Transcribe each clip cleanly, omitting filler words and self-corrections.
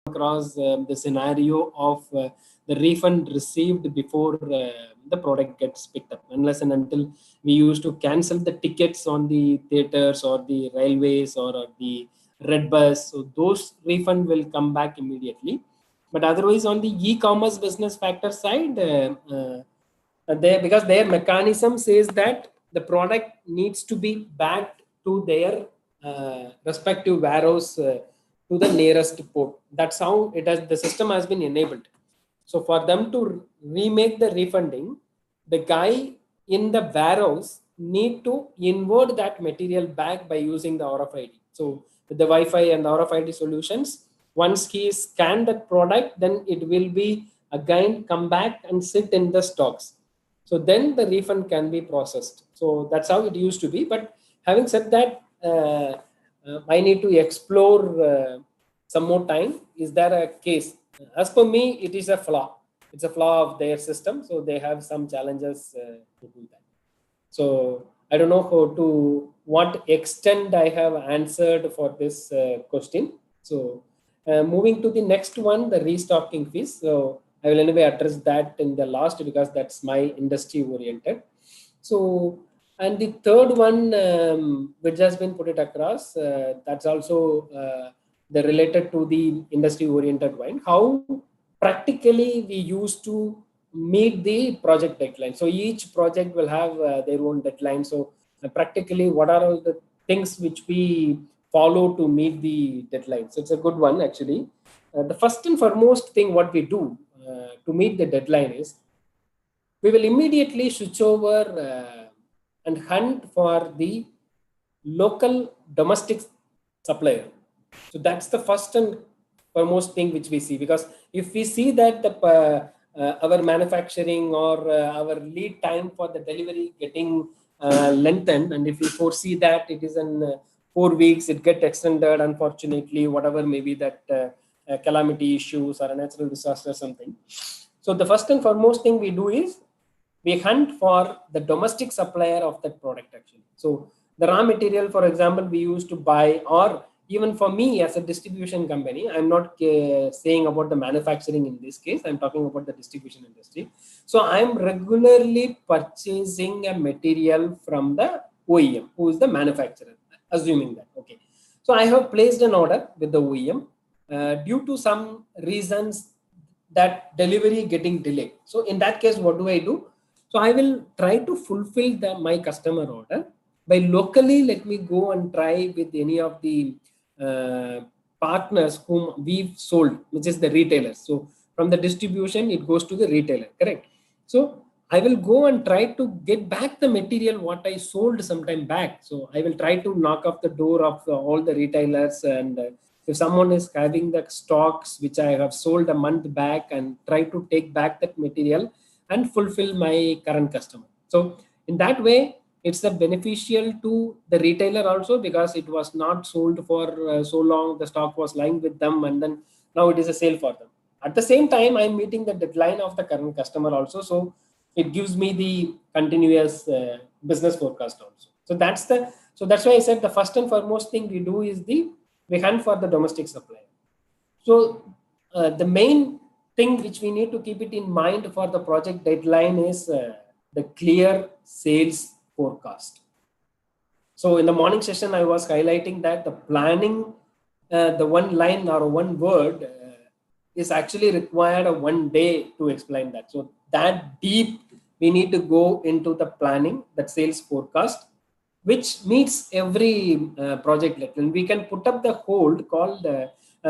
across the scenario of the refund received before the product gets picked up, unless and until we used to cancel the tickets on the theaters or the railways or the red bus. So those refund will come back immediately. But otherwise, on the e-commerce business factor side, because their mechanism says that the product needs to be backed to their respective warehouse to the nearest port. That's how it has. The system has been enabled. So for them to remake the refunding, the guy in the warehouse need to inward that material back by using the RFID. So with the Wi-Fi and the RFID solutions, once he scanned that product, then it will be again come back and sit in the stocks. So then the refund can be processed. So that's how it used to be. But having said that, I need to explore some more time. Is there a case? As per me, it is a flaw. It's a flaw of their system. So they have some challenges to do that. So I don't know how to what extent I have answered for this question. So moving to the next one, the restocking fees. So I will anyway address that in the last because that's my industry oriented. So, and the third one, which has been put it across, that's also the related to the industry oriented one. How practically we used to meet the project deadline. So each project will have their own deadline. So practically, what are all the things which we follow to meet the deadline? So it's a good one actually. The first and foremost thing what we do to meet the deadline is we will immediately switch over and hunt for the local domestic supplier. So that's the first and foremost thing which we see, because if we see that the our manufacturing or our lead time for the delivery getting lengthened, and if we foresee that it is in 4 weeks, it get extended, unfortunately, whatever maybe that calamity issues or a natural disaster or something. So the first and foremost thing we do is we hunt for the domestic supplier of that product actually. So the raw material, for example, we used to buy, or even for me as a distribution company, I'm not saying about the manufacturing in this case, I'm talking about the distribution industry. So I'm regularly purchasing a material from the OEM, who is the manufacturer, assuming that, okay. So I have placed an order with the OEM due to some reasons that delivery getting delayed. So in that case, what do I do? So I will try to fulfill my customer order by locally, let me go and try with any of the partners whom we've sold, which is the retailers. So from the distribution, it goes to the retailer, correct? So I will go and try to get back the material what I sold sometime back. So I will try to knock off the door of all the retailers, and if someone is having the stocks which I have sold a month back, and try to take back that material and fulfill my current customer. So in that way, it's a beneficial to the retailer also, because it was not sold for so long, the stock was lying with them, and then now it is a sale for them. At the same time, I'm meeting the deadline of the current customer also, so it gives me the continuous business forecast also. So that's why I said the first and foremost thing we do is we hunt for the domestic supplier. So the main thing which we need to keep it in mind for the project deadline is the clear sales forecast. So in the morning session, I was highlighting that the planning, the one line or one word is actually required a 1 day to explain that. So that deep, we need to go into the planning, that sales forecast, which meets every project level. And we can put up the hold called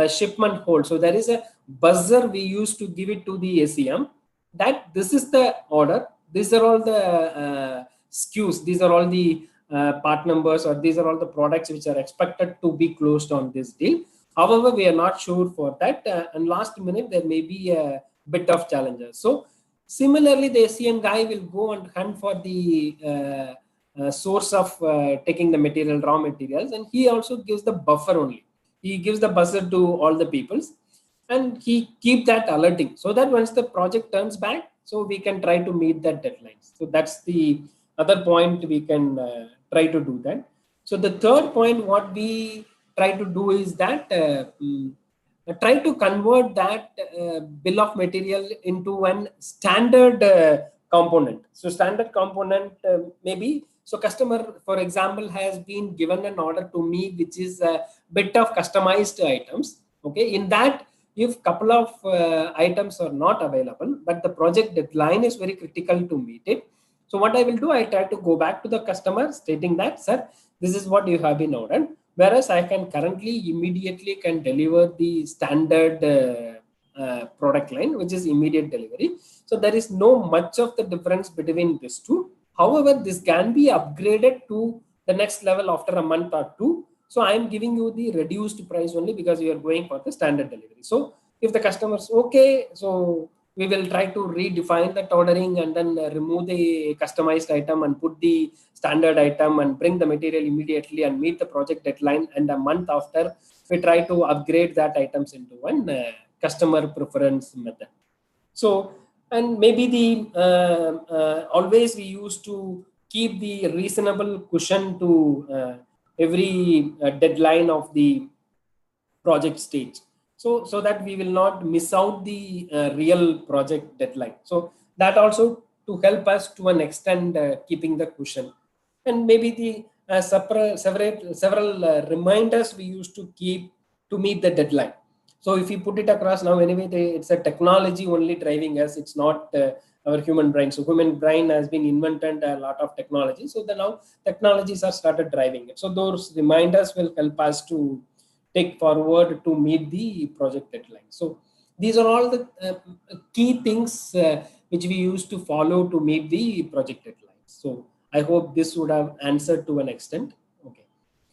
shipment hold. So there is a buzzer we used to give it to the ACM that this is the order. These are all the SKUs. These are all the part numbers, or these are all the products which are expected to be closed on this deal. However, we are not sure for that. And last minute, there may be a bit of challenges. So similarly, the ACM guy will go and hunt for the source of taking the material, raw materials. And he also gives the buffer only. He gives the buzzer to all the peoples, and he keep that alerting, so that once the project turns back, so we can try to meet that deadlines. So that's the other point we can try to do that. So the third point what we try to do is that try to convert that bill of material into an standard component. So standard component maybe, so customer, for example, has been given an order to me, which is a bit of customized items. Okay, in that, if couple of items are not available, but the project deadline is very critical to meet it. So what I will do, I try to go back to the customer stating that, sir, this is what you have been ordered. Whereas I can currently immediately can deliver the standard product line, which is immediate delivery. So there is no much of the difference between these two. However, this can be upgraded to the next level after a month or two. So I am giving you the reduced price only because you are going for the standard delivery. So if the customer's okay, so we will try to redefine that ordering and then remove the customized item and put the standard item and bring the material immediately and meet the project deadline. And a month after, we try to upgrade that items into one customer preference method. So, and maybe the always we used to keep the reasonable cushion to every deadline of the project stage, so that we will not miss out the real project deadline. So that also to help us to an extent keeping the cushion. And maybe the several reminders we used to keep to meet the deadline. So if you put it across now, anyway, it's a technology only driving us. It's not our human brain. So human brain has been invented a lot of technology. So now technologies are started driving it. So those reminders will help us to take forward to meet the project deadline. So these are all the key things which we used to follow to meet the project deadline. So I hope this would have answered to an extent. Okay.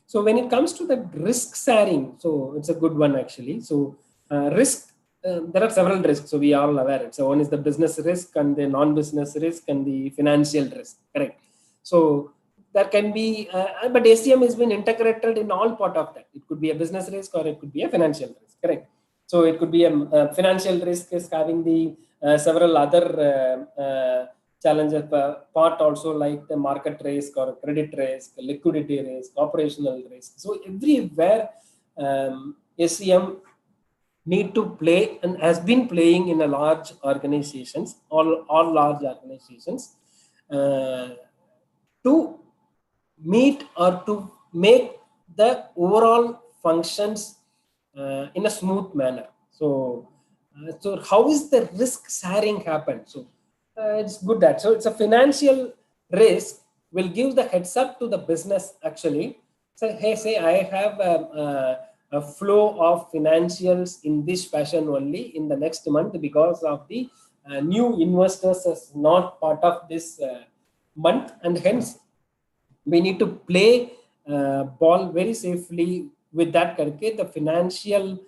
So when it comes to the risk sharing, so it's a good one actually. So risk, there are several risks. So we are all aware. So one is the business risk and the non-business risk and the financial risk. Correct. So there can be, but SCM has been integrated in all part of that. It could be a business risk or it could be a financial risk. Correct. So it could be a financial risk is having the several other challenges part also, like the market risk or credit risk, liquidity risk, operational risk. So everywhere SCM need to play and has been playing in a large organizations, all large organizations, to meet or to make the overall functions in a smooth manner. So how is the risk sharing happen? So it's good that, so it's a financial risk will give the heads up to the business actually. So hey, say I have a flow of financials in this fashion only in the next month because of the new investors is not part of this month, and hence we need to play ball very safely with that. The financial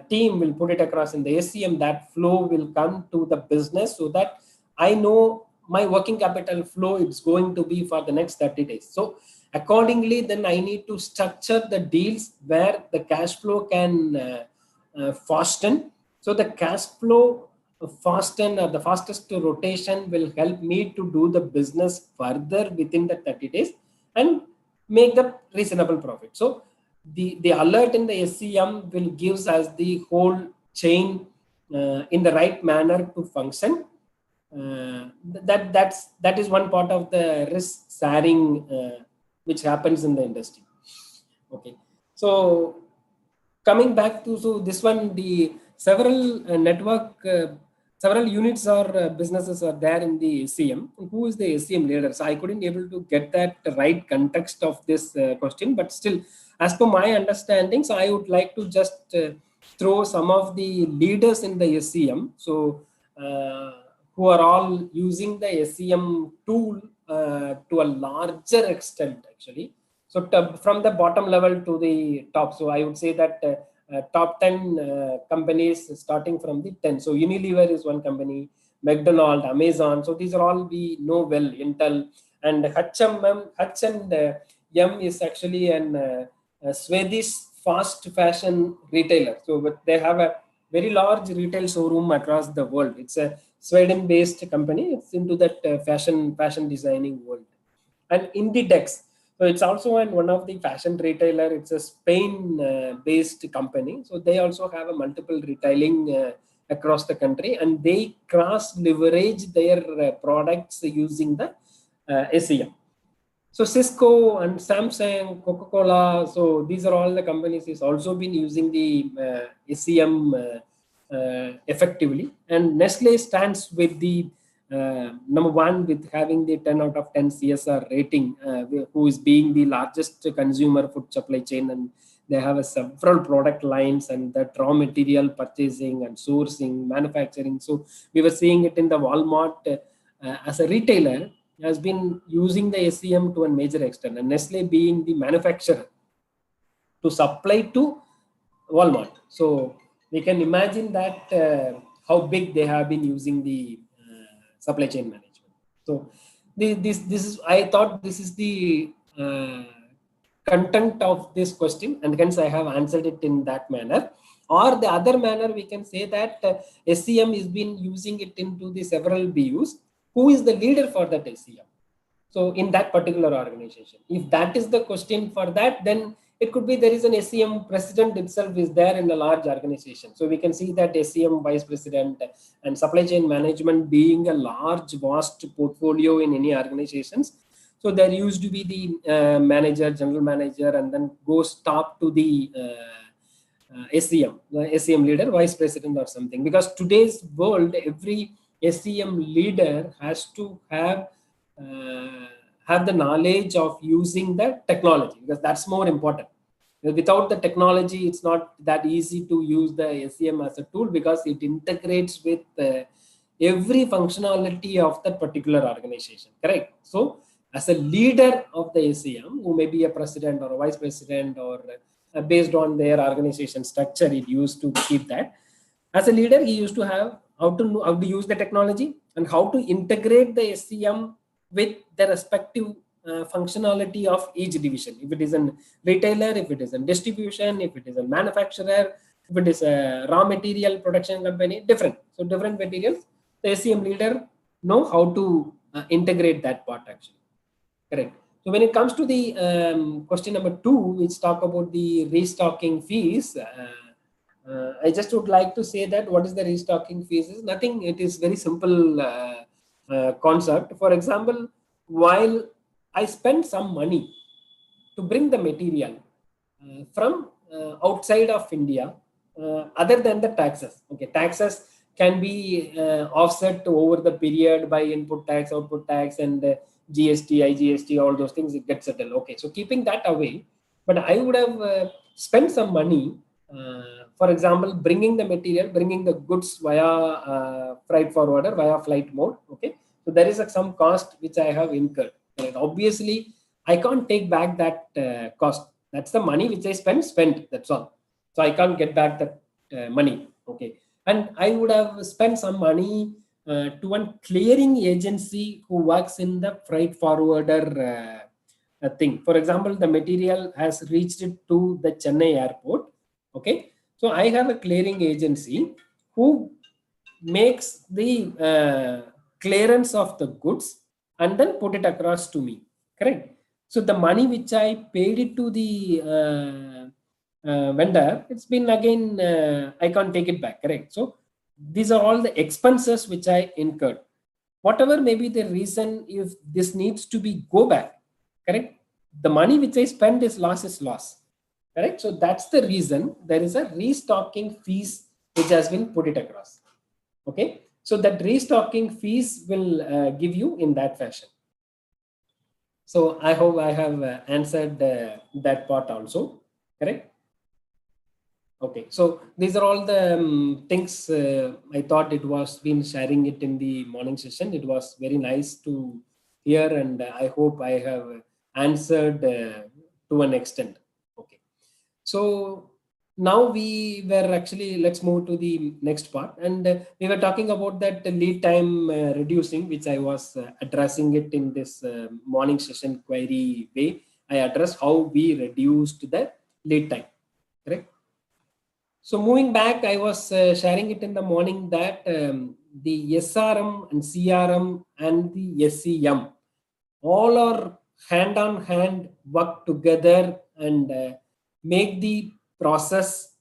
team will put it across in the SCM. That flow will come to the business so that I know my working capital flow it's going to be for the next 30 days. So accordingly, then I need to structure the deals where the cash flow can fasten. So the cash flow fasten or the fastest rotation will help me to do the business further within the 30 days and make the reasonable profit. So the alert in the SCM will gives us the whole chain in the right manner to function. That is one part of the risk sharing which happens in the industry. Okay, so coming back to, so this one, the several network several units or businesses are there in the SCM. Who is the SCM leader? So I couldn't able to get that right context of this question, but still, as per my understanding, so I would like to just throw some of the leaders in the SCM. So who are all using the SCM tool to a larger extent actually. So from the bottom level to the top. So I would say that top 10 companies starting from the 10. So Unilever is one company, McDonald's, Amazon. So these are all we know well, Intel, and H&M is actually a Swedish fast fashion retailer. So they have a very large retail showroom across the world. It's a Sweden-based company. It's into that fashion designing world. And Inditex. So it's also one of the fashion retailer. It's a Spain-based company. So they also have a multiple retailing across the country, and they cross leverage their products using the SEM. So Cisco and Samsung, Coca-Cola, so these are all the companies is also been using the SEM effectively. And Nestle stands with the number one with having the 10 out of 10 CSR rating, who is being the largest consumer food supply chain, and they have several product lines and that raw material purchasing and sourcing, manufacturing. So we were seeing it in the Walmart as a retailer has been using the SEM to a major extent, and Nestle being the manufacturer to supply to Walmart. So we can imagine that how big they have been using the supply chain management. So this is, I thought this is the content of this question, and hence I have answered it in that manner. Or the other manner, we can say that SEM is been using it into the several BUs. Who is the leader for that SEM? So in that particular organization, if that is the question for that, then it could be there is an SEM president itself is there in a large organization. So we can see that SEM vice president and supply chain management being a large, vast portfolio in any organizations. So there used to be the manager, general manager, and then goes top to the SEM, the SEM leader, vice president or something. Because today's world, every SEM leader has to have the knowledge of using the technology, because that's more important. Without the technology, it's not that easy to use the SEM as a tool, because it integrates with every functionality of that particular organization, correct? So as a leader of the SEM, who may be a president or a vice president, or based on their organization structure, it used to keep that. As a leader, he used to have how to know how to use the technology and how to integrate the SEM with the respective functionality of each division. If it is a retailer, if it is a distribution, if it is a manufacturer, if it is a raw material production company, different. So different materials, the SEM leader know how to integrate that part actually. Correct. So when it comes to the question number 2, which talk about the restocking fees, I just would like to say that what is the restocking fees is nothing. It is very simple concept. For example, while I spend some money to bring the material from outside of India, other than the taxes. Okay, taxes can be offset over the period by input tax, output tax, and GST, IGST, all those things, it gets settled. Okay, so keeping that away, but I would have spent some money, for example, bringing the material, bringing the goods via freight forwarder, via flight mode. Okay, so there is some cost which I have incurred. Right? Obviously, I can't take back that cost. That's the money which I spent. That's all. So I can't get back that money. Okay, and I would have spent some money to one clearing agency who works in the freight forwarder thing. For example, the material has reached it to the Chennai airport. Okay, so I have a clearing agency who makes the clearance of the goods and then put it across to me. Correct. So the money which I paid it to the vendor, it's been again, I can't take it back. Correct. So these are all the expenses which I incurred. Whatever may be the reason, if this needs to be go back, correct? The money which I spent is loss. Correct. So that's the reason there is a restocking fees which has been put it across. Okay. So that restocking fees will give you in that fashion. So I hope I have answered that part also. Correct. Okay, so these are all the things I thought it was been sharing it in the morning session. It was very nice to hear, and I hope I have answered to an extent. Okay, so now we were actually, let's move to the next part, and we were talking about that lead time reducing, which I was addressing it in this morning session query way. I addressed how we reduced the lead time, correct? So moving back, I was sharing it in the morning that the SRM and CRM and the SEM all are hand on hand work together and make the process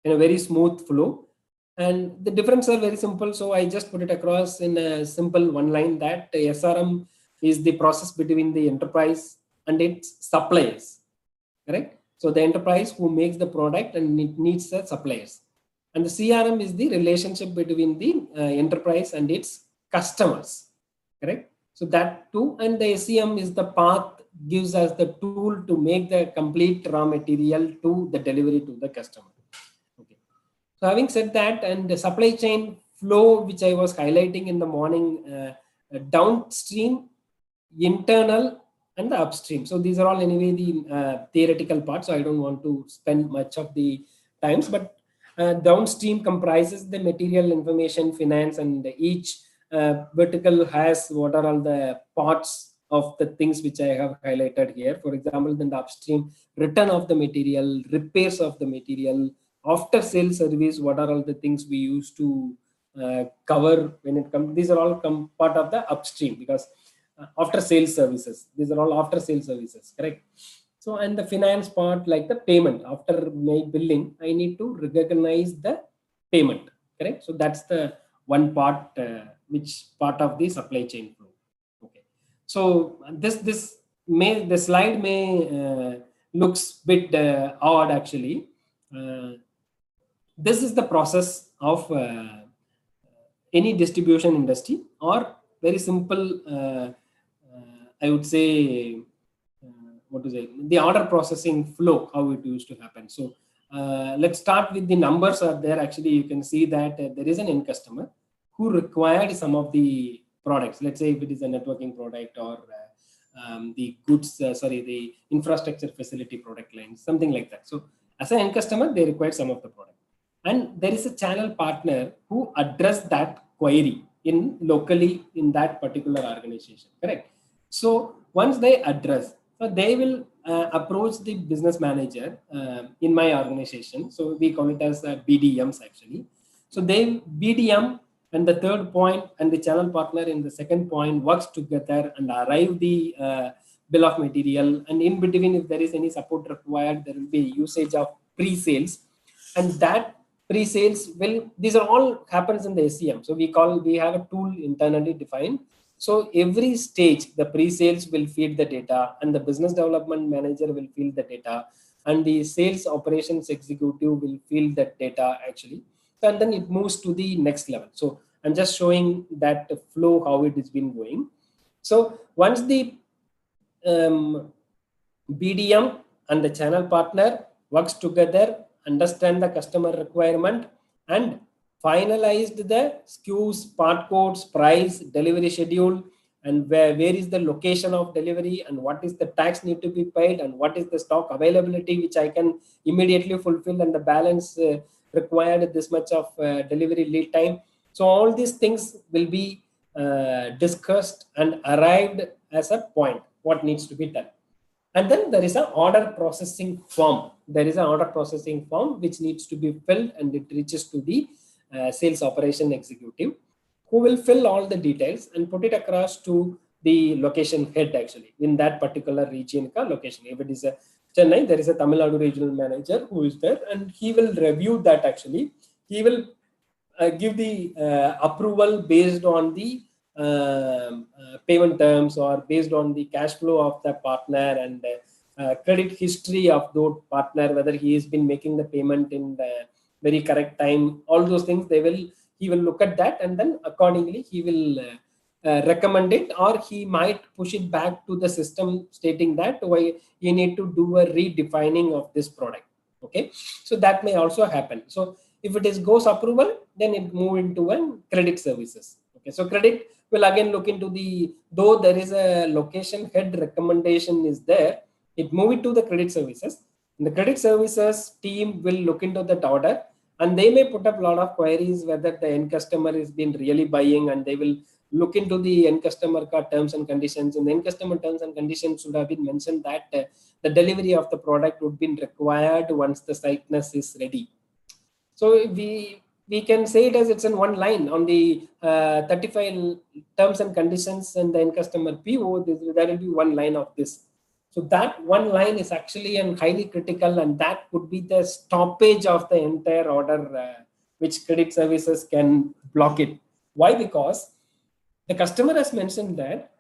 in a very smooth flow. And the difference are very simple. So I just put it across in a simple one line that SRM is the process between the enterprise and its suppliers, correct? So the enterprise who makes the product and it needs the suppliers. And the CRM is the relationship between the enterprise and its customers, correct? So that too, and the SCM is the path, gives us the tool to make the complete raw material to the delivery to the customer. Okay. So having said that, and the supply chain flow, which I was highlighting in the morning, downstream, internal, and the upstream. So these are all anyway the theoretical parts. So I don't want to spend much of the times, but downstream comprises the material, information, finance, and each vertical has what are all the parts of the things which I have highlighted here. For example, then the upstream, return of the material, repairs of the material, after sales service, what are all the things we used to cover when it comes. These are all part of the upstream, because after sales services, these are all after sales services, correct? So, and the finance part, like the payment after my billing, I need to recognize the payment, correct? So that's the one part, which part of the supply chain flow. Okay. So the slide may looks bit odd actually. This is the process of any distribution industry, or very simple, I would say, what to say, the order processing flow, how it used to happen. So let's start with the numbers are there. Actually, you can see that there is an end customer who required some of the products. Let's say if it is a networking product, or the goods, the infrastructure facility product line, something like that. So as an end customer, they require some of the product. And there is a channel partner who address that query in locally in that particular organization, correct? So once they address, so they will approach the business manager in my organization. So we call it as BDMs actually. So they BDM and the third point and the channel partner in the second point works together and arrive the bill of material. And in between, if there is any support required, there will be usage of pre-sales, and that pre-sales will, these are all happens in the SCM. So we have a tool internally defined. So every stage, the pre-sales will feed the data, and the business development manager will feed the data, and the sales operations executive will feed that data actually. And then it moves to the next level. So I'm just showing that flow, how it has been going. So once the BDM and the channel partner works together, understand the customer requirement, and finalized the SKUs, part codes, price, delivery schedule, and where is the location of delivery, and what is the tax need to be paid, and what is the stock availability which I can immediately fulfill, and the balance required this much of delivery lead time. So all these things will be discussed and arrived as a point, what needs to be done. And then there is an order processing form. There is an order processing form which needs to be filled, and it reaches to the sales operation executive, who will fill all the details and put it across to the location head actually in that particular region location. If it is a Chennai, there is a Tamil Nadu regional manager who is there, and he will review that actually. He will give the approval based on the payment terms, or based on the cash flow of the partner, and credit history of the partner, whether he has been making the payment in the very correct time. All those things he will look at that, and then accordingly he will recommend it, or he might push it back to the system stating that why you need to do a redefining of this product. Okay, so that may also happen. So if it is goes approval, then it move into a credit services. Okay, so credit will again look into the, though there is a location head recommendation is there, it move it to the credit services. And the credit services team will look into that order, and they may put up a lot of queries whether the end customer has been really buying, and they will look into the end customer terms and conditions. In the end customer terms and conditions should have been mentioned that the delivery of the product would be required once the siteness is ready. So we can say it as it's in one line on the 35 terms and conditions and the end customer PO. There will be one line of this. So that one line is actually highly critical, and that could be the stoppage of the entire order, which credit services can block it. Why? Because the customer has mentioned that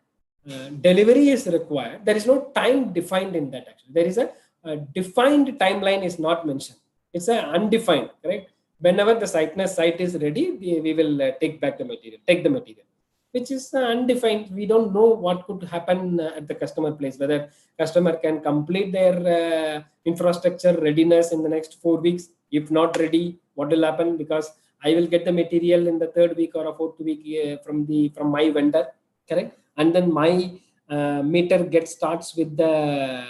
delivery is required. There is no time defined in that. Actually, there is a defined timeline is not mentioned. It's a undefined, correct? Whenever the site is ready, we will take the material, which is undefined. We don't know what could happen at the customer place, whether customer can complete their infrastructure readiness in the next 4 weeks. If not ready, what will happen? Because I will get the material in the 3rd week or a 4th week from my vendor, correct? And then my meter starts with the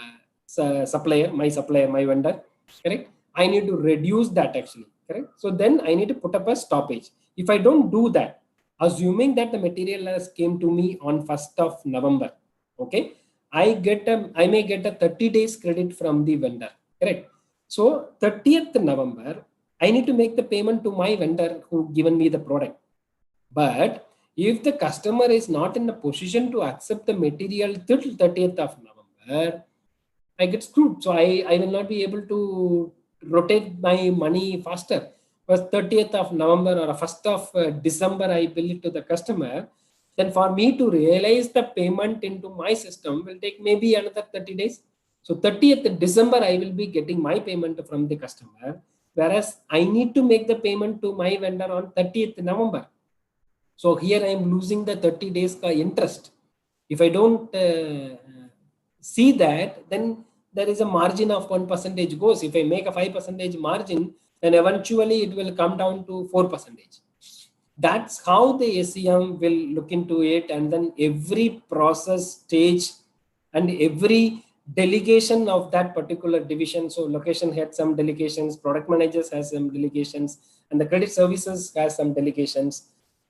supplier, my vendor, correct? I need to reduce that actually, correct? So then I need to put up a stoppage. If I don't do that, assuming that the material has came to me on 1st of November, okay, I may get a 30 days credit from the vendor, correct? So 30th November, I need to make the payment to my vendor who given me the product. But if the customer is not in a position to accept the material till 30th of November, I get screwed. So I will not be able to rotate my money faster. But 30th of November or 1st of December, I bill it to the customer. Then for me to realize the payment into my system will take maybe another 30 days. So 30th December, I will be getting my payment from the customer. Whereas I need to make the payment to my vendor on 30th November. So here I am losing the 30 days interest. If I don't see that, then there is a margin of 1% goes. If I make a 5% margin, then eventually it will come down to 4%. That's how the ACM will look into it. And then every process stage and every delegation of that particular division. So location had some delegations, product managers has some delegations, and the credit services has some delegations.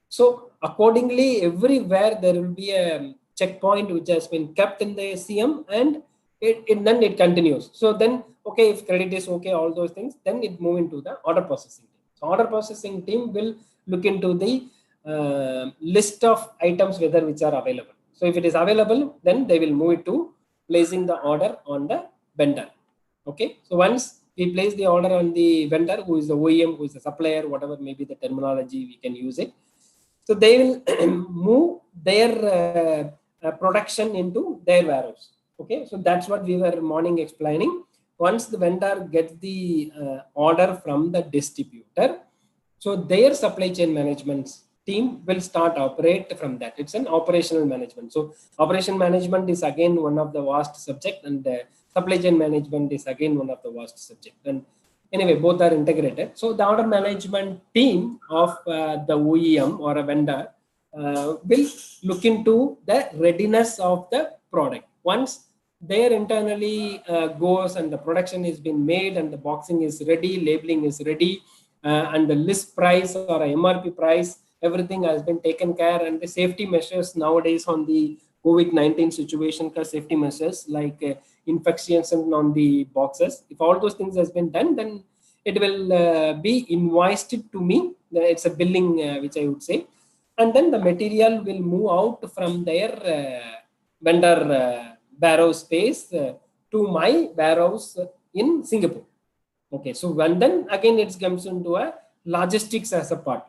So accordingly, everywhere there will be a checkpoint which has been kept in the ACM, and then it continues. So then, okay, if credit is okay, all those things, then it move into the order processing team. So order processing team will look into the list of items whether which are available. So if it is available, then they will move it to placing the order on the vendor. Okay, so once we place the order on the vendor, who is the OEM, who is the supplier, whatever may be the terminology, we can use it. So they will move their production into their warehouse. Okay, so that's what we were morning explaining. Once the vendor gets the order from the distributor, so their supply chain management team will start operate from that. It's an operational management. So operation management is again one of the vast subject, and supply chain management is again one of the vast subject. And anyway, both are integrated. So the order management team of the OEM or a vendor will look into the readiness of the product. Once there internally goes and the production is been made and the boxing is ready, labeling is ready, and the list price or a MRP price, everything has been taken care, and the safety measures nowadays on the COVID-19 situation, safety measures like infections on the boxes. If all those things has been done, then it will be invoiced to me. It's a billing, which I would say. And then the material will move out from their vendor warehouse space to my warehouse in Singapore. Okay, so and then again it comes into a logistics as a part.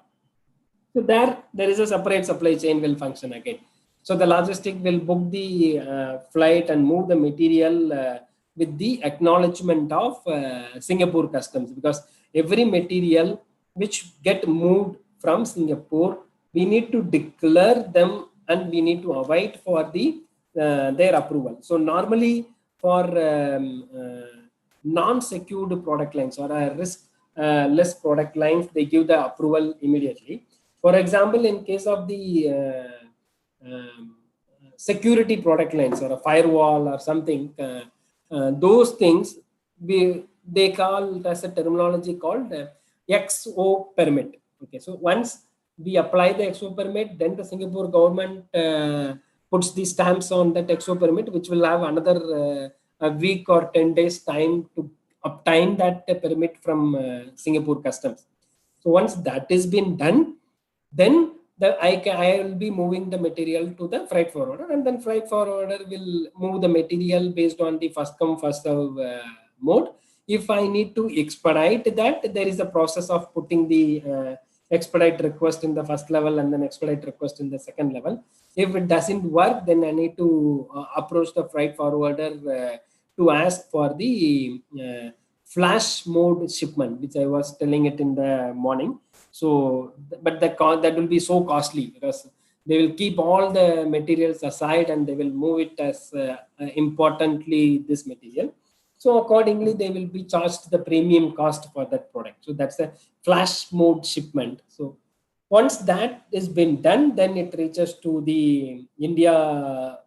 So there is a separate supply chain will function again. So the logistic will book the flight and move the material with the acknowledgement of Singapore customs, because every material which get moved from Singapore, we need to declare them and we need to await for the their approval. So normally for non-secured product lines or a risk less product lines, they give the approval immediately. For example, in case of the security product lines or a firewall or something, those things they call it as a terminology called XO permit. Okay, so once we apply the XO permit, then the Singapore government puts the stamps on that XO permit, which will have another a week or 10 days time to obtain that permit from Singapore customs. So once that is been done, then I will be moving the material to the freight forwarder, and then freight forwarder will move the material based on the first come first serve mode. If I need to expedite that, there is a process of putting the expedite request in the first level and then expedite request in the second level. If it doesn't work, then I need to approach the freight forwarder to ask for the flash mode shipment, which I was telling it in the morning. So, but that will be so costly because they will keep all the materials aside and they will move it as importantly this material. So accordingly, they will be charged the premium cost for that product. So that's a flash mode shipment. So once that is been done, then it reaches to the India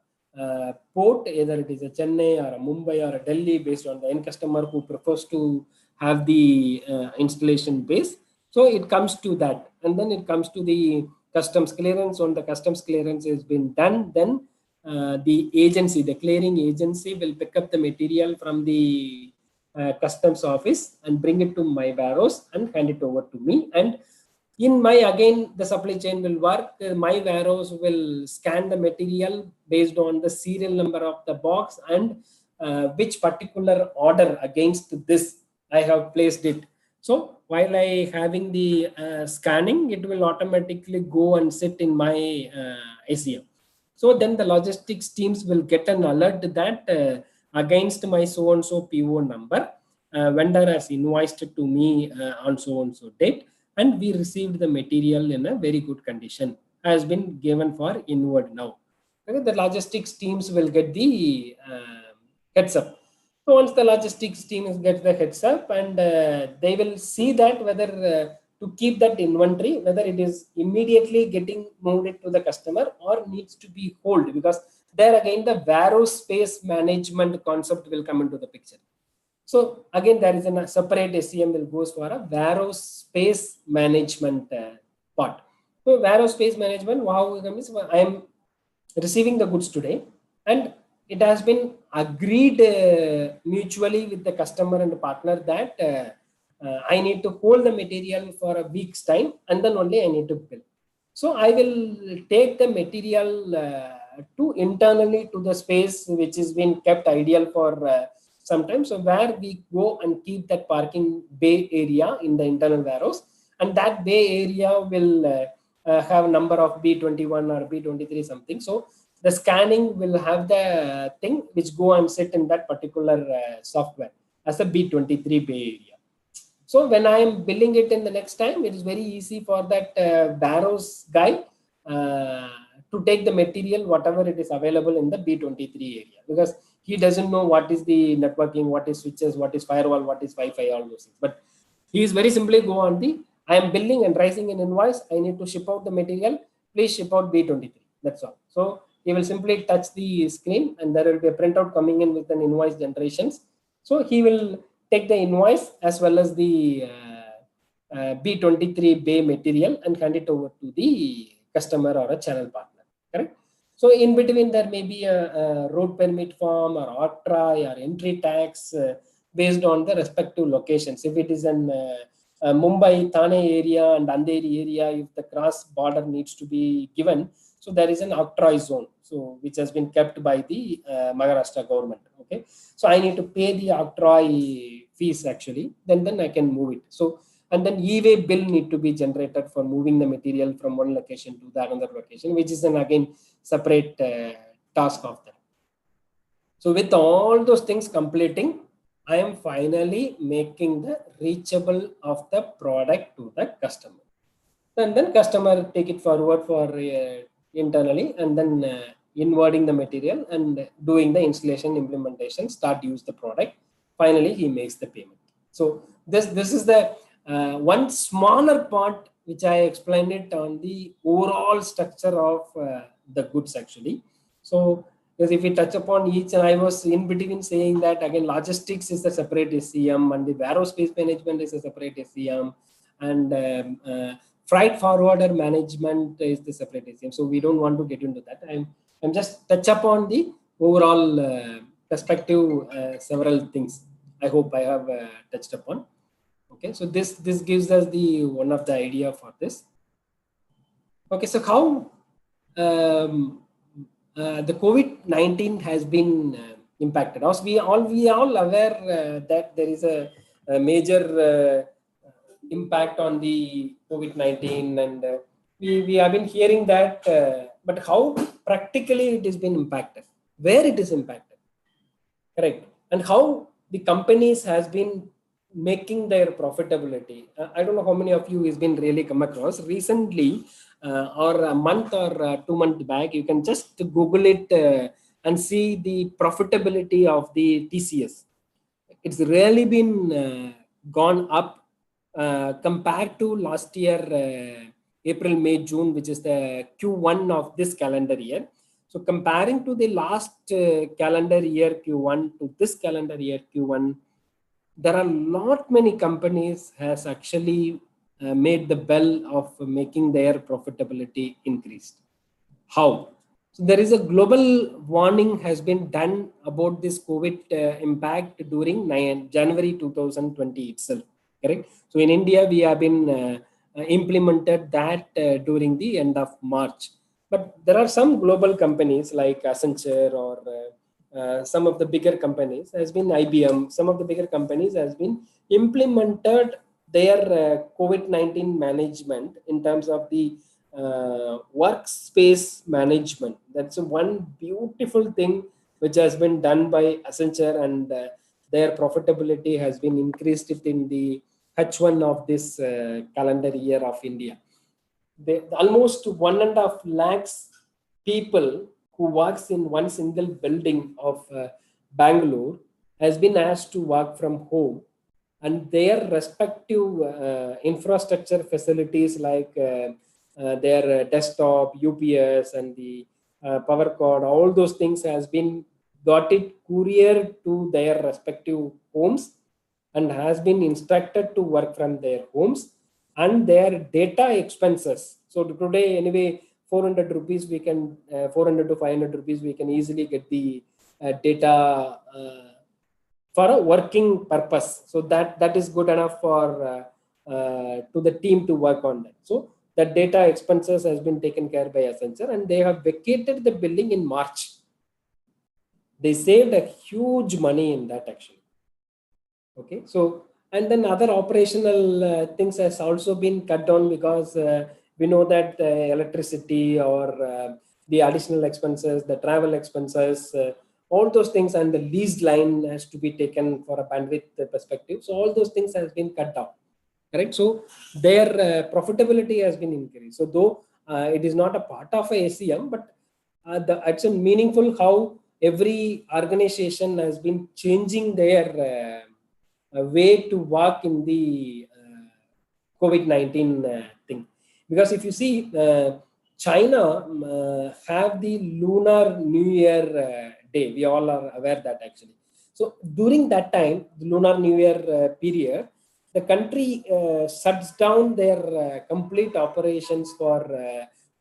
port, either it is a Chennai or a Mumbai or a Delhi, based on the end customer who prefers to have the installation base. So it comes to that, and then it comes to the customs clearance. When the customs clearance has been done, then the agency, the clearing agency, will pick up the material from the customs office and bring it to my warehouse and hand it over to me. And in my, again, the supply chain will work. My warehouse will scan the material based on the serial number of the box and which particular order against this I have placed it. So while I having the scanning, it will automatically go and sit in my ACM. So then the logistics teams will get an alert that against my so-and-so PO number, vendor has invoiced to me on so-and-so date, and we received the material in a very good condition, has been given for inward now. Okay, the logistics teams will get the heads up. So once the logistics team gets the heads up, and they will see that whether to keep that inventory, whether it is immediately getting moved to the customer or needs to be hold, because there again the warehouse space management concept will come into the picture. So again, there is a separate SCM will goes for a warehouse space management part. So warehouse space management, how is I am receiving the goods today, and it has been agreed mutually with the customer and the partner that I need to hold the material for a week's time, and then only I need to bill. So I will take the material to internally to the space which is being kept ideal for sometimes. So where we go and keep that parking bay area in the internal warehouse, and that bay area will have a number of B21 or B23 something. So the scanning will have the thing which go and sit in that particular software as a B23 bay area. So when I am billing it in the next time, it is very easy for that warehouse guy to take the material, whatever it is available in the B23 area, because he doesn't know what is the networking, what is switches, what is firewall, what is Wi-Fi, all those things. But he is very simply go on the, I am billing and raising an invoice, I need to ship out the material, please ship out B23. That's all. So he will simply touch the screen and there will be a printout coming in with an invoice generations. So he will take the invoice as well as the B23 bay material and hand it over to the customer or a channel partner. Correct? So in between there may be a road permit form or octroi or entry tax based on the respective locations. If it is in Mumbai, Thane area and Andheri area, if the cross border needs to be given, so there is an octroi zone, so which has been kept by the Maharashtra government. Okay, so I need to pay the octroi fees actually, then I can move it. So and then e-way bill need to be generated for moving the material from one location to the another location, which is an again separate task of that. So with all those things completing, I am finally making the reachable of the product to the customer. And then customer take it forward for internally, and then inwarding the material and doing the installation implementation, start use the product. Finally, he makes the payment. So this is the one smaller part which I explained it on the overall structure of the goods actually. So because if we touch upon each, and I was in between saying that again, logistics is a separate SCM and the warehouse space management is a separate SCM, and freight forwarder management is the separate SCM. So we don't want to get into that. I'm just touch upon the overall perspective, several things I hope I have touched upon. Okay, so this gives us the one of the idea for this. Okay, so how the COVID-19 has been impacted. As we all aware that there is a major impact on the COVID-19, and we have been hearing that, but how practically it has been impacted, where it is impacted, correct, and how the companies has been making their profitability. I don't know how many of you has been really come across recently, or a month or 2 months back. You can just Google it and see the profitability of the TCS. It's really been gone up compared to last year, April, May, June, which is the Q1 of this calendar year. So comparing to the last calendar year Q1 to this calendar year Q1, there are not many companies has actually made the bell of making their profitability increased. How? So there is a global warning has been done about this COVID impact during January 2020 itself. Correct. So in India, we have been implemented that during the end of March. But there are some global companies like Accenture or some of the bigger companies has been IBM. Some of the bigger companies has been implemented their COVID-19 management in terms of the workspace management. That's one beautiful thing which has been done by Accenture, and their profitability has been increased it in the H1 of this calendar year of India. Almost 1.5 lakhs people who works in one single building of Bangalore has been asked to work from home, and their respective infrastructure facilities like their desktop, UPS, and the power cord, all those things has been got it courier to their respective homes and has been instructed to work from their homes, and their data expenses. So today, anyway, 400 rupees we can 400 to 500 rupees we can easily get the data for a working purpose. So that is good enough for to the team to work on that. So the data expenses has been taken care by Accenture, and they have vacated the building in March. They saved a huge money in that actually. Okay, so and then other operational things has also been cut down, because we know that electricity or the additional expenses, the travel expenses, all those things, and the leased line has to be taken for a bandwidth perspective. So all those things has been cut down, correct? So their profitability has been increased. So though it is not a part of a ACM, but it's a meaningful how every organization has been changing their way to work in the COVID-19 thing. Because if you see, China have the Lunar New Year day. We all are aware that actually. So during that time, the Lunar New Year period, the country shuts down their complete operations for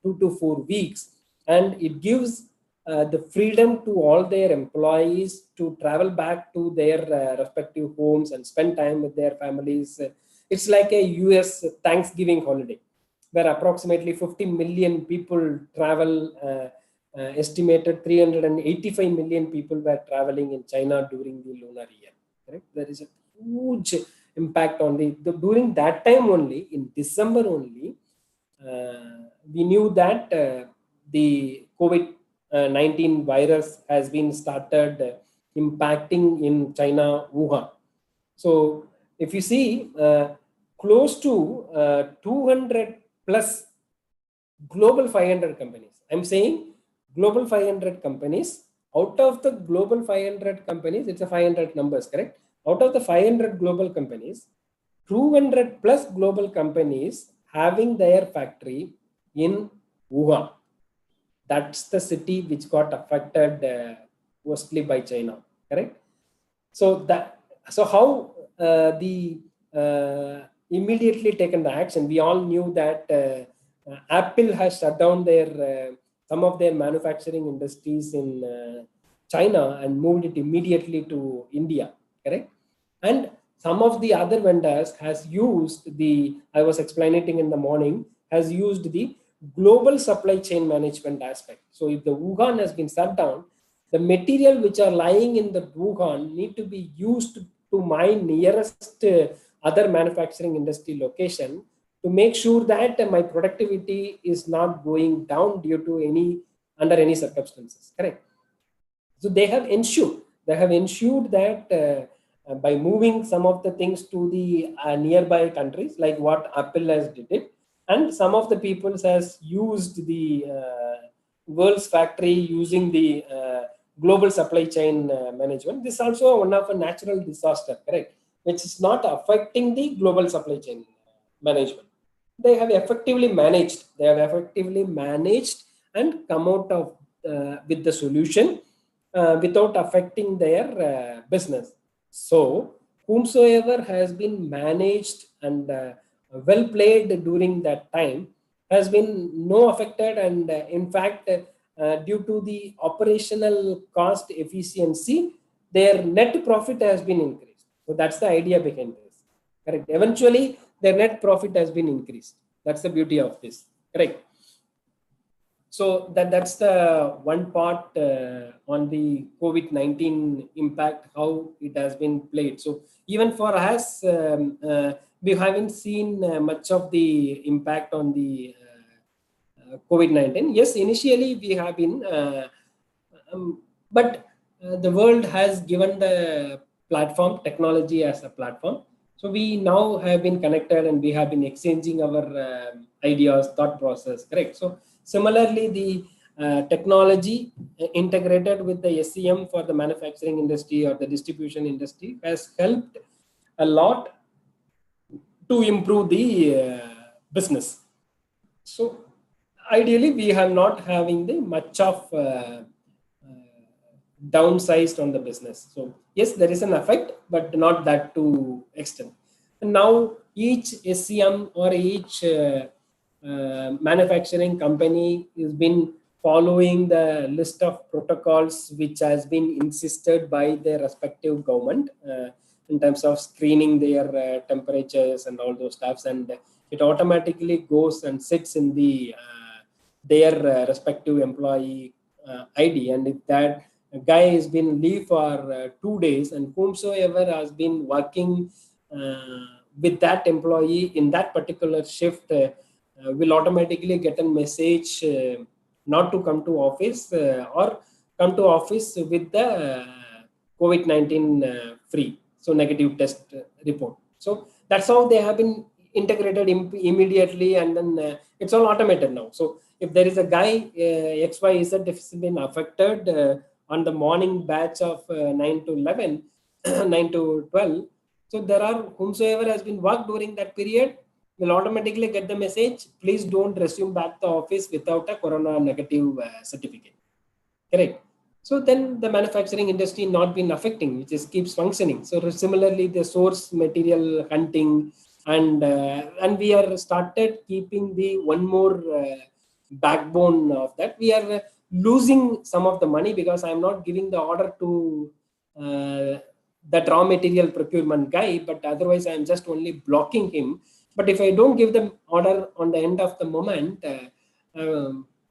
2 to 4 weeks, and it gives the freedom to all their employees to travel back to their respective homes and spend time with their families. It's like a US Thanksgiving holiday, where approximately 50 million people travel. Estimated 385 million people were traveling in China during the lunar year. Correct? There is a huge impact on during that time only, in December only, we knew that the COVID-19 virus has been started impacting in China, Wuhan. So if you see, close to 200 plus global 500 companies, I'm saying global 500 companies, out of the global 500 companies, it's a 500 numbers, correct? Out of the 500 global companies, 200 plus global companies having their factory in Wuhan. That's the city which got affected mostly by China, correct? So how the immediately taken the action. We all knew that Apple has shut down their some of their manufacturing industries in China and moved it immediately to India, correct? And some of the other vendors has used the, I was explaining in the morning, has used the global supply chain management aspect. So if the Wuhan has been shut down, the material which are lying in the Wuhan need to be used to my nearest other manufacturing industry location to make sure that my productivity is not going down due to any, under any circumstances. Correct. So they have ensured that by moving some of the things to the nearby countries, like what Apple has did it, and some of the people has used the world's factory using the global supply chain management. This is also one of a natural disaster, correct, which is not affecting the global supply chain management. They have effectively managed and come out of with the solution without affecting their business. So, whomsoever has been managed and well played during that time has been no affected, and in fact, due to the operational cost efficiency, their net profit has been increased. So that's the idea behind this. Correct. Eventually, their net profit has been increased. That's the beauty of this. Correct. So that's the one part on the COVID-19 impact, how it has been played. So even for us, we haven't seen much of the impact on the COVID-19. Yes, initially we have been, but the world has given the platform, technology as a platform. So we now have been connected and we have been exchanging our ideas, thought process, correct? So similarly, the technology integrated with the SCM for the manufacturing industry or the distribution industry has helped a lot to improve the business. So ideally, we have not having the much of downsized on the business. So yes, there is an effect, but not that to extent. And now each SCM or each manufacturing company has been following the list of protocols which has been insisted by their respective government in terms of screening their temperatures and all those stuffs, and it automatically goes and sits in the their respective employee ID. And if that guy has been leave for 2 days, and whomsoever has been working with that employee in that particular shift will automatically get a message not to come to office or come to office with the COVID-19 free, so negative test report. So that's how they have been integrated immediately, and then it's all automated now. So if there is a guy XYZ has been affected on the morning batch of 9 to 11, 9 to 12, so there are whomsoever has been worked during that period will automatically get the message, please don't resume back the office without a corona negative certificate. Correct. So then the manufacturing industry not been affecting, which is keeps functioning. So similarly, the source material hunting, and we are started keeping the one more backbone of that. We are losing some of the money because I'm not giving the order to that raw material procurement guy, but otherwise I'm just only blocking him. But if I don't give the order on the end of the moment,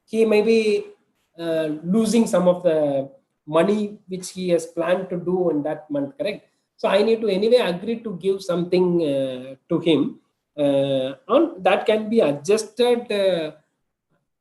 he may be losing some of the money which he has planned to do in that month, correct? So I need to anyway agree to give something to him. On that can be adjusted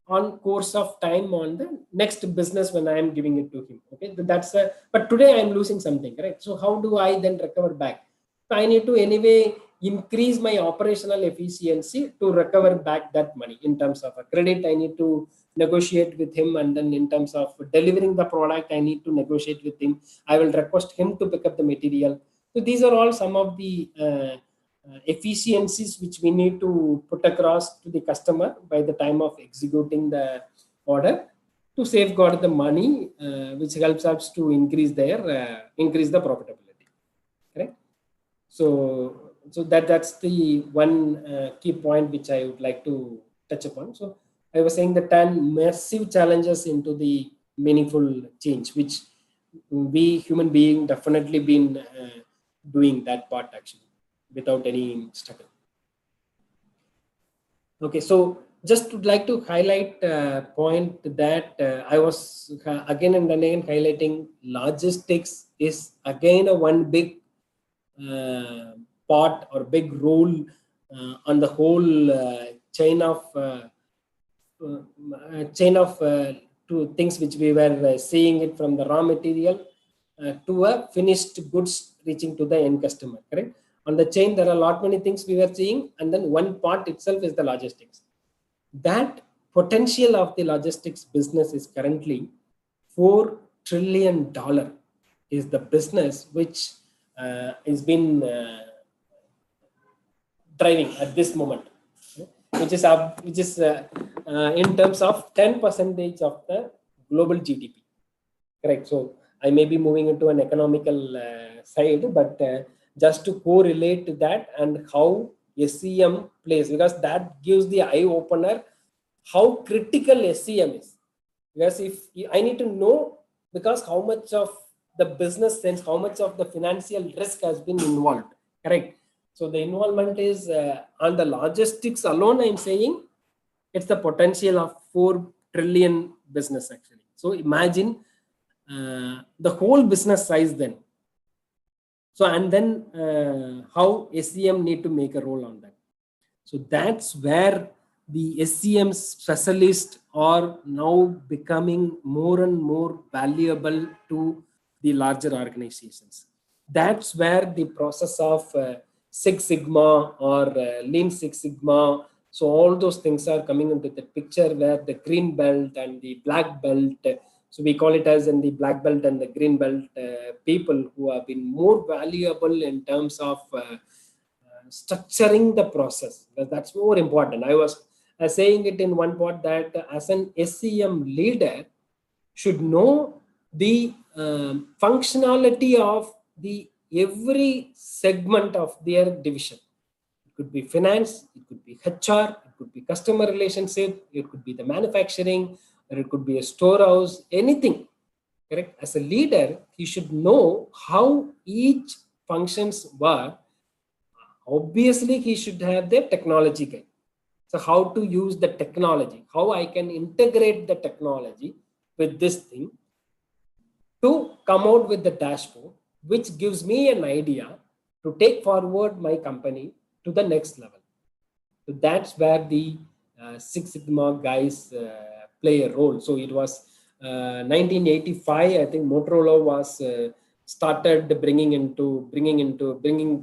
on course of time on the next business when I am giving it to him. Okay, that's but today I am losing something, correct? So how do I then recover back? So I need to anyway increase my operational efficiency to recover back that money. In terms of a credit, I need to negotiate with him, and then in terms of delivering the product, I need to negotiate with him. I will request him to pick up the material. So these are all some of the efficiencies which we need to put across to the customer by the time of executing the order to safeguard the money, which helps us to increase increase the profitability. Correct. So that's the one key point which I would like to touch upon. So I was saying that 10 massive challenges into the meaningful change, which we human being definitely been doing that part actually without any struggle. Okay, so just would like to highlight a point that I was again and again highlighting. Logistics is again a one big part or big role on the whole chain of to things which we were seeing it from the raw material to a finished goods reaching to the end customer. Correct. On the chain, there are a lot many things we were seeing, and then one part itself is the logistics. That potential of the logistics business is currently $4 trillion is the business which is been driving at this moment, which is in terms of 10% of the global GDP. Correct. So I may be moving into an economical side, but just to correlate to that and how SCM plays, because that gives the eye opener how critical SCM is. Because if I need to know, because how much of the business sense, how much of the financial risk has been involved. Correct. So the involvement is on the logistics alone. I'm saying it's the potential of 4 trillion business actually. So imagine the whole business size then. So and then how SCM need to make a role on that. So that's where the SCM specialists are now becoming more and more valuable to the larger organizations. That's where the process of Six Sigma or Lean Six Sigma, so all those things are coming into the picture, where the green belt and the black belt, so we call it as in the black belt and the green belt people who have been more valuable in terms of structuring the process. That's more important. I was saying it in one part that as an SCM leader should know the functionality of the every segment of their division. It could be finance, it could be HR, it could be customer relationship, it could be the manufacturing, or it could be a storehouse, anything. Correct. As a leader, he should know how each functions work. Obviously, he should have the technology guide. So how to use the technology, how I can integrate the technology with this thing to come out with the dashboard, which gives me an idea to take forward my company to the next level. So that's where the Six Sigma guys play a role. So it was 1985, I think Motorola was started bringing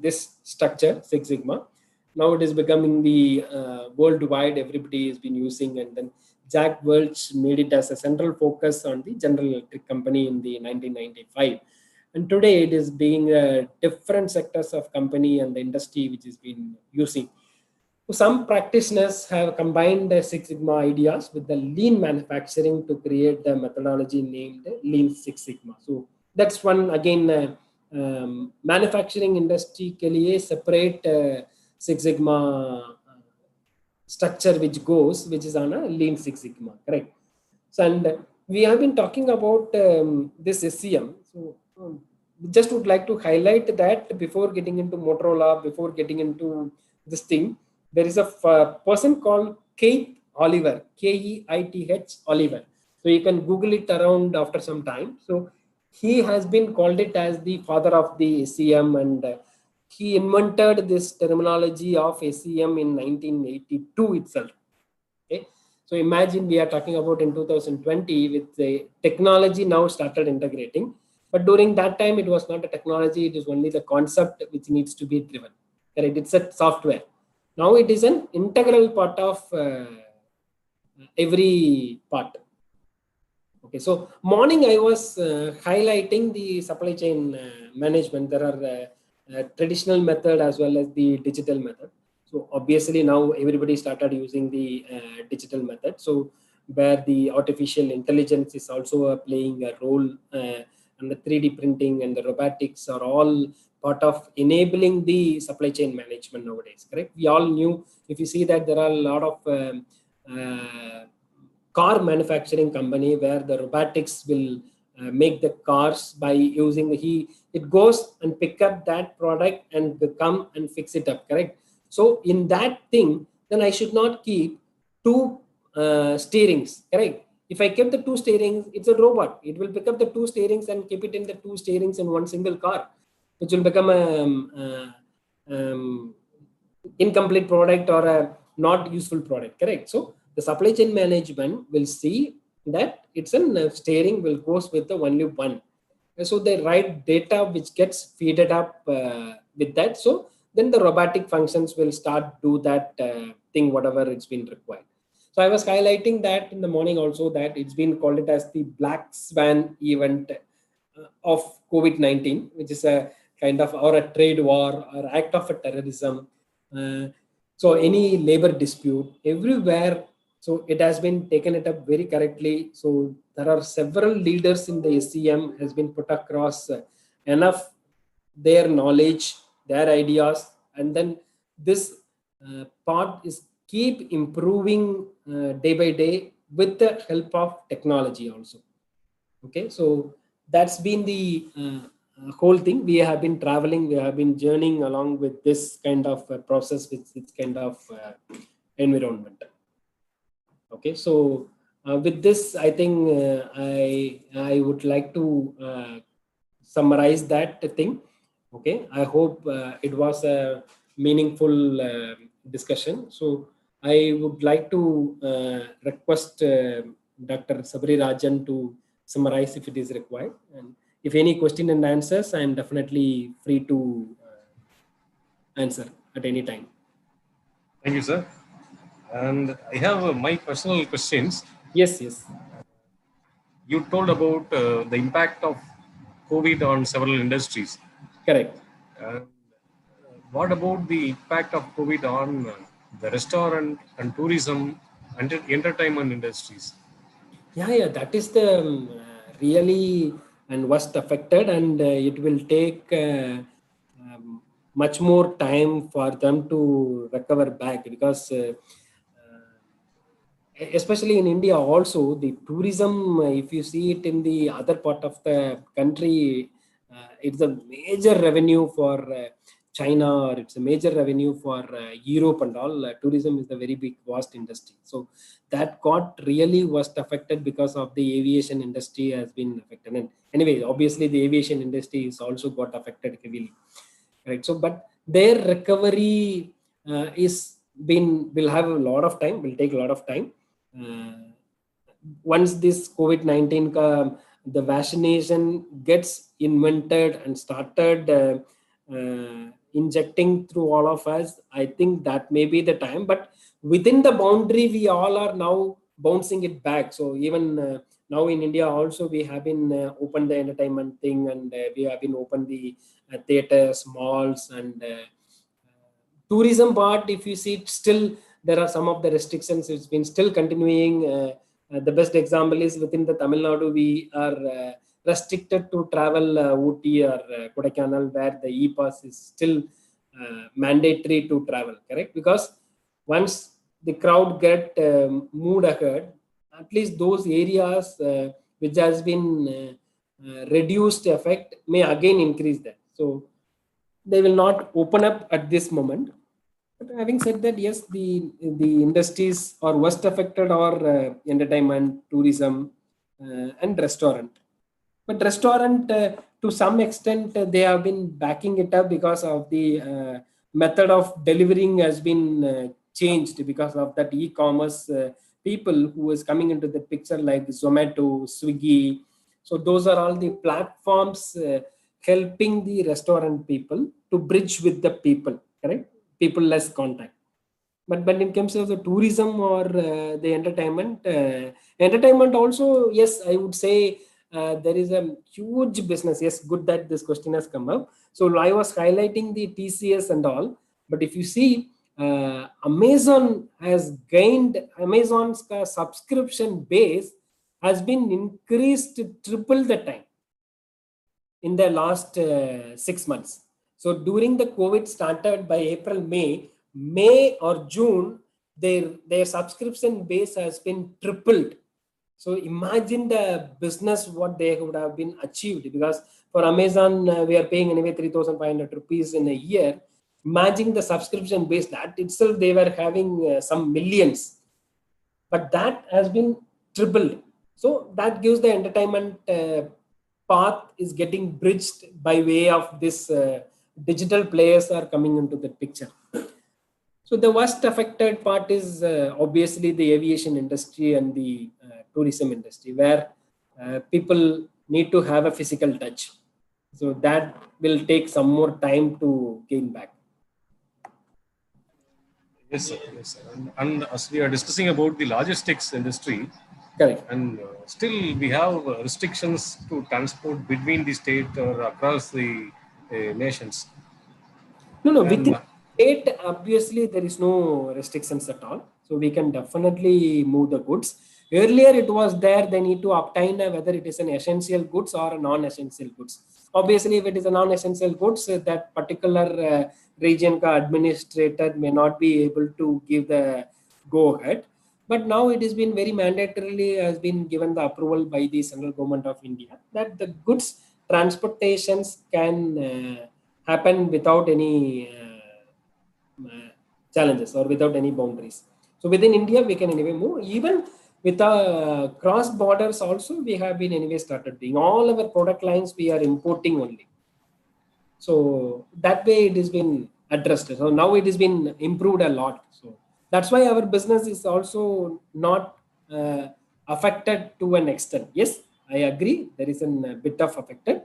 this structure, Six Sigma. Now it is becoming the worldwide, everybody has been using, and then Jack Welch made it as a central focus on the General Electric company in the 1995. And today it is being different sectors of company and the industry which has been using. So some practitioners have combined the Six Sigma ideas with the lean manufacturing to create the methodology named Lean Six Sigma. So that's one again manufacturing industry के लिए separate Six Sigma structure which is on a Lean Six Sigma, correct? So and we have been talking about this SCM. So just would like to highlight that before getting into Motorola, before getting into this thing, there is a person called Keith Oliver, Keith Oliver. So you can Google it around after some time. So he has been called it as the father of the SCM, and he invented this terminology of SCM in 1982 itself. Okay, so imagine we are talking about in 2020 with the technology now started integrating, but during that time it was not a technology; it is only the concept which needs to be driven. Correct? It's a software. Now it is an integral part of every part. Okay, so morning I was highlighting the supply chain management. There are traditional method as well as the digital method. So obviously now everybody started using the digital method. So where the artificial intelligence is also playing a role, and the 3D printing and the robotics are all part of enabling the supply chain management nowadays. Correct? We all knew, if you see that there are a lot of car manufacturing company where the robotics will make the cars by using it goes and pick up that product and come and fix it up, correct? So in that thing, then I should not keep two steerings, correct? If I kept the two steerings, it's a robot. It will pick up the two steerings and keep it in the two steerings in one single car, which will become a incomplete product or a not useful product, correct? So the supply chain management will see that it's a steering will goes with the only one. So they write data which gets feeded up with that. So then the robotic functions will start do that thing, whatever it's been required. So I was highlighting that in the morning also, that it's been called it as the black swan event of COVID-19, which is a kind of or a trade war or act of a terrorism. So any labor dispute everywhere. So it has been taken it up very correctly. So there are several leaders in the SCM has been put across enough their knowledge, their ideas, and then this part is keep improving day by day with the help of technology also. Okay, so that's been the whole thing. We have been traveling, we have been journeying along with this kind of process, with this kind of environment. Okay, so with this, I think I would like to summarize that thing. Okay, I hope it was a meaningful discussion. So I would like to request Dr. Sabri Rajan to summarize if it is required, and if any question and answers, I am definitely free to answer at any time. Thank you, sir. And I have my personal questions. Yes, yes. You told about the impact of COVID on several industries. Correct. What about the impact of COVID on the restaurant and tourism and entertainment industries? Yeah, that is the really and worst affected, and it will take much more time for them to recover back, because especially in India also, the tourism, if you see it in the other part of the country, it's a major revenue for China, or it's a major revenue for Europe and all. Tourism is a very big, vast industry. So that got really was affected because of the aviation industry has been affected. And anyway, obviously the aviation industry is also got affected heavily, right? So, but their recovery is been will have a lot of time, will take a lot of time. Once this COVID-19 the vaccination gets invented and started injecting through all of us, I think that may be the time. But within the boundary, we all are now bouncing it back. So even now in India also, we have been open the entertainment thing, and we have been open the theaters, malls, and tourism part. If you see it, still there are some of the restrictions. It's been still continuing. The best example is within the Tamil Nadu, we are restricted to travel Ooty or Kodaikanal, where the e-pass is still mandatory to travel, correct? Because once the crowd get moved ahead, at least those areas which has been reduced effect may again increase that. So they will not open up at this moment. But having said that, yes, the industries are worst affected are entertainment, tourism, and restaurant. But restaurant, to some extent, they have been backing it up because of the method of delivering has been changed because of that e-commerce people who is coming into the picture, like Zomato, Swiggy. So those are all the platforms helping the restaurant people to bridge with the people, correct? People less contact. But in terms of the tourism or the entertainment also, yes, I would say there is a huge business. Yes, good that this question has come up. So I was highlighting the TCS and all, but if you see, Amazon's subscription base has been increased triple the time in the last 6 months. So during the COVID started by April, May or June, their subscription base has been tripled. So imagine the business what they would have been achieved, because for Amazon we are paying anyway 3,500 rupees in a year. Imagine the subscription base, that itself they were having some millions, but that has been tripled. So that gives the entertainment path is getting bridged by way of this digital players are coming into the picture. So the worst affected part is obviously the aviation industry and the tourism industry, where people need to have a physical touch. So that will take some more time to gain back. Yes, sir. Yes, sir. And as we are discussing about the logistics industry, Correct. and still we have restrictions to transport between the state or across the nations. No, no, And within state, obviously there is no restrictions at all. So we can definitely move the goods. Earlier it was there, they need to obtain whether it is an essential goods or a non-essential goods. Obviously, if it is a non-essential goods, that particular region administrator may not be able to give the go ahead. But now it has been very mandatorily has been given the approval by the central government of India that the goods transportations can happen without any challenges or without any boundaries. So within India, we can anyway move. Even with cross borders also, we have been anyway started doing all our product lines. We are importing only. So that way it has been addressed. So now it has been improved a lot. So that's why our business is also not affected to an extent. Yes, I agree. There is a bit of affected,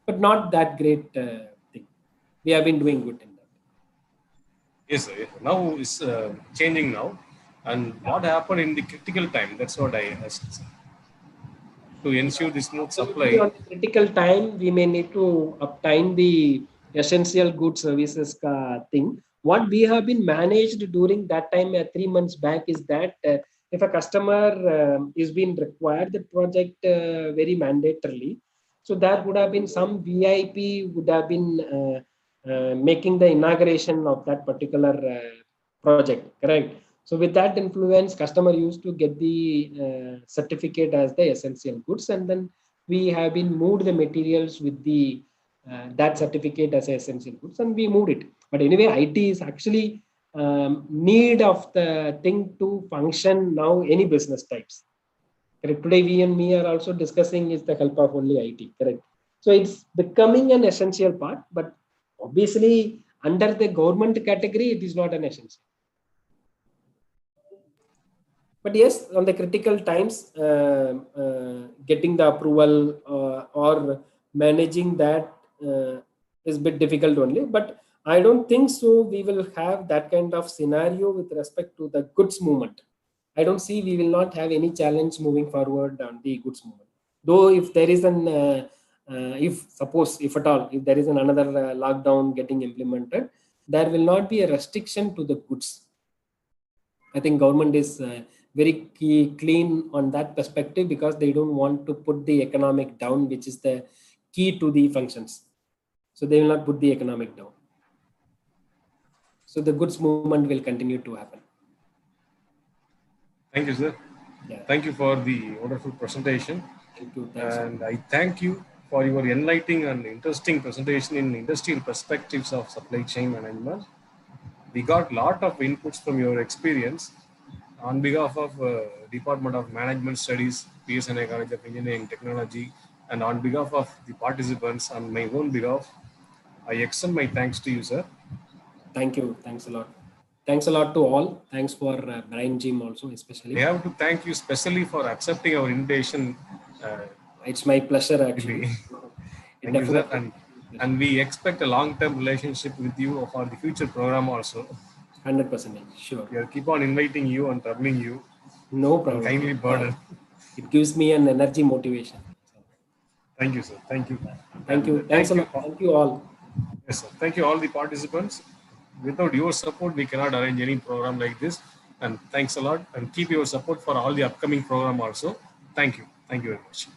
but not that great thing. We have been doing good in that. yes, sir, yes. Now it's changing now. And what happened in the critical time? That's what I asked, sir. To ensure the smooth Absolutely, supply. on the critical time, we may need to obtain the essential goods services thing. What we have been managed during that time, 3 months back, is that if a customer is being required the project very mandatorily, so there would have been some VIP would have been making the inauguration of that particular project, correct? So with that influence, customer used to get the certificate as the essential goods, and then we have been moved the materials with the that certificate as essential goods, and we moved it. But anyway, IT is actually need of the thing to function now. Any business types, correct? Today, we and me are also discussing is the help of only IT, correct? So it's becoming an essential part, but obviously under the government category, it is not an essential. But yes, on the critical times, getting the approval or managing that is a bit difficult only. But I don't think so we will have that kind of scenario with respect to the goods movement. I don't see we will not have any challenge moving forward on the goods movement. Though if there is an if suppose if at all if there is another lockdown getting implemented, there will not be a restriction to the goods. I think government is very clean on that perspective, because they don't want to put the economic down, which is the key to the functions. So they will not put the economic down. So the goods movement will continue to happen. Thank you, sir. Yeah. Thank you for the wonderful presentation. Thank you. Thanks. And I thank you for your enlightening and interesting presentation in industrial perspectives of supply chain management. We got a lot of inputs from your experience. On behalf of Department of Management Studies, PSNI College of Engineering Technology, and on behalf of the participants, on my own behalf, I extend my thanks to you, sir. Thank you. Thanks a lot. Thanks a lot to all. Thanks for Brian Jim also, especially. I have to thank you specially for accepting our invitation. It's my pleasure, actually. Thank you, sir. And we expect a long-term relationship with you for the future program also. 100%. Sure. We will keep on inviting you and troubling you. No problem. Kindly burden. It gives me an energy motivation. Thank you, sir. Thank you. Thank you. Thanks a lot. Thank you all. Yes, sir. Thank you all the participants. Without your support, we cannot arrange any program like this. And thanks a lot. And keep your support for all the upcoming program also. Thank you. Thank you very much.